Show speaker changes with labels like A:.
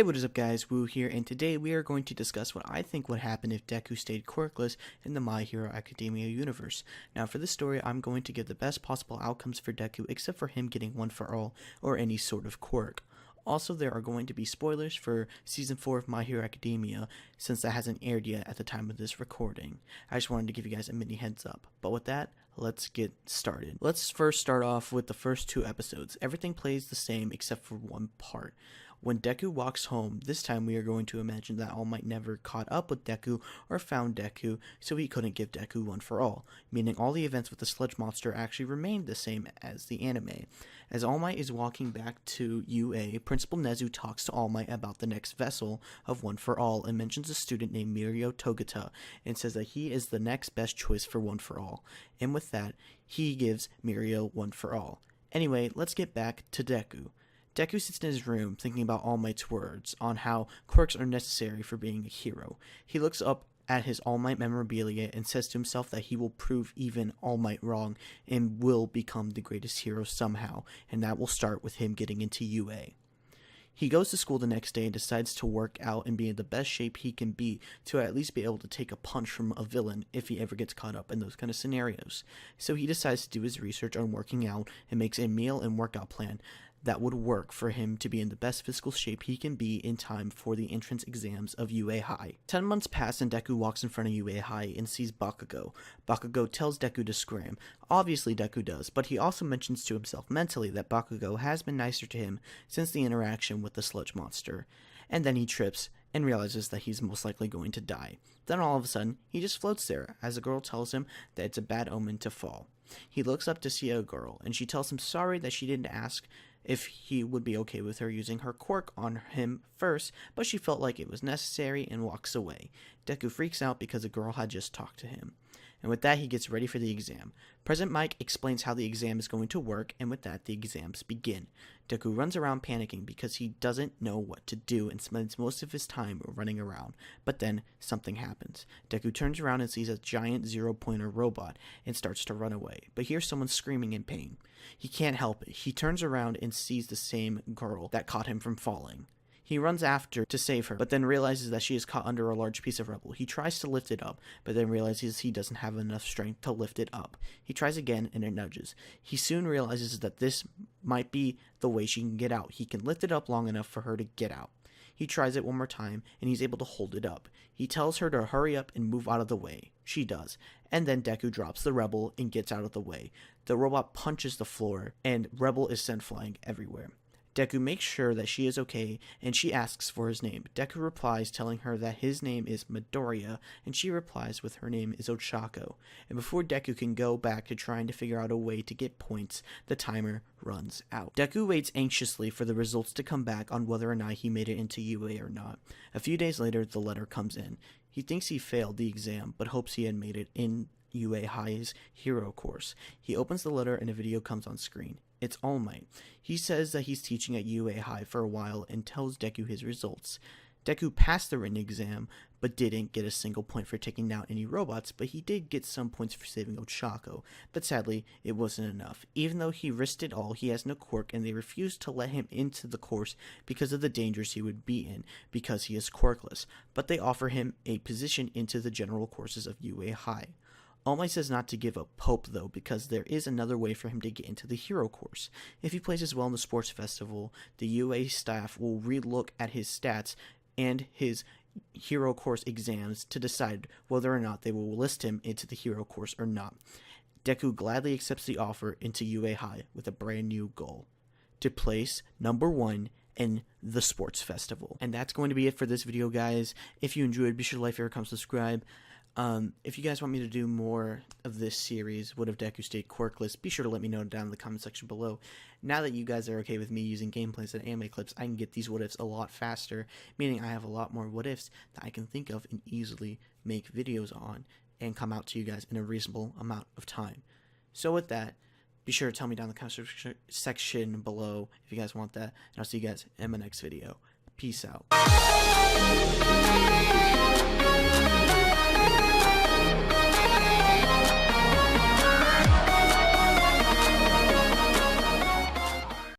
A: Hey, what is up guys, Woo here, and today we are going to discuss what I think would happen if Deku stayed quirkless in the My Hero Academia universe. Now for this story, I'm going to give the best possible outcomes for Deku except for him getting one for all or any sort of quirk. Also, there are going to be spoilers for Season 4 of My Hero Academia, since that hasn't aired yet at the time of this recording. I just wanted to give you guys a mini heads up. But with that, let's get started. Let's first start off with the first two episodes. Everything plays the same except for one part. When Deku walks home, this time we are going to imagine that All Might never caught up with Deku or found Deku, so he couldn't give Deku one for all, meaning all the events with the sludge monster actually remained the same as the anime. As All Might is walking back to UA, Principal Nezu talks to All Might about the next vessel of One for All and mentions a student named Mirio Togata and says that he is the next best choice for One for All, and with that, he gives Mirio One for All. Anyway, let's get back to Deku. Deku sits in his room thinking about All Might's words on how quirks are necessary for being a hero. He looks up at his All Might memorabilia and says to himself that he will prove even All Might wrong and will become the greatest hero somehow, and that will start with him getting into UA. He goes to school the next day and decides to work out and be in the best shape he can be to at least be able to take a punch from a villain if he ever gets caught up in those kind of scenarios. So he decides to do his research on working out and makes a meal and workout plan that would work for him to be in the best physical shape he can be in time for the entrance exams of UA High. 10 months pass and Deku walks in front of UA High and sees Bakugo. Bakugo tells Deku to scram. Obviously Deku does, but he also mentions to himself mentally that Bakugo has been nicer to him since the interaction with the sludge monster. And then he trips and realizes that he's most likely going to die. Then all of a sudden, he just floats there as a girl tells him that it's a bad omen to fall. He looks up to see a girl, and she tells him sorry that she didn't ask if he would be okay with her using her quirk on him first, but she felt like it was necessary and walks away. Deku freaks out because the girl had just talked to him. And with that, he gets ready for the exam. President Mike explains how the exam is going to work, and with that, the exams begin. Deku runs around panicking because he doesn't know what to do and spends most of his time running around. But then, something happens. Deku turns around and sees a giant zero-pointer robot and starts to run away, but hears someone screaming in pain. He can't help it. He turns around and sees the same girl that caught him from falling. He runs after to save her, but then realizes that she is caught under a large piece of rubble. He tries to lift it up, but then realizes he doesn't have enough strength to lift it up. He tries again, and it nudges. He soon realizes that this might be the way she can get out. He can lift it up long enough for her to get out. He tries it one more time, and he's able to hold it up. He tells her to hurry up and move out of the way. She does, and then Deku drops the rebel and gets out of the way. The robot punches the floor, and Rebel is sent flying everywhere. Deku makes sure that she is okay, and she asks for his name. Deku replies telling her that his name is Midoriya, and she replies with her name is Ochako. And before Deku can go back to trying to figure out a way to get points, the timer runs out. Deku waits anxiously for the results to come back on whether or not he made it into UA or not. A few days later, the letter comes in. He thinks he failed the exam, but hopes he had made it in UA High's hero course. He opens the letter and a video comes on screen. It's All Might. He says that he's teaching at UA High for a while and tells Deku his results. Deku passed the written exam, but didn't get a single point for taking down any robots, but he did get some points for saving Ochako. But sadly, it wasn't enough. Even though he risked it all, he has no quirk, and they refused to let him into the course because of the dangers he would be in, because he is quirkless. But they offer him a position into the general courses of UA High. All Might says not to give up hope, though, because there is another way for him to get into the hero course. If he plays as well in the sports festival, the UA staff will relook at his stats and his hero course exams to decide whether or not they will list him into the hero course or not. Deku gladly accepts the offer into UA High with a brand new goal: to place number 1 in the sports festival. And that's going to be it for this video, guys. If you enjoyed, be sure to like, favorite, comment, subscribe. If you guys want me to do more of this series, What If Deku Stayed Quirkless, be sure to let me know down in the comment section below. Now that you guys are okay with me using gameplays and anime clips, I can get these what ifs a lot faster, meaning I have a lot more what ifs that I can think of and easily make videos on and come out to you guys in a reasonable amount of time. So with that, be sure to tell me down in the comment section below if you guys want that, and I'll see you guys in my next video. Peace out.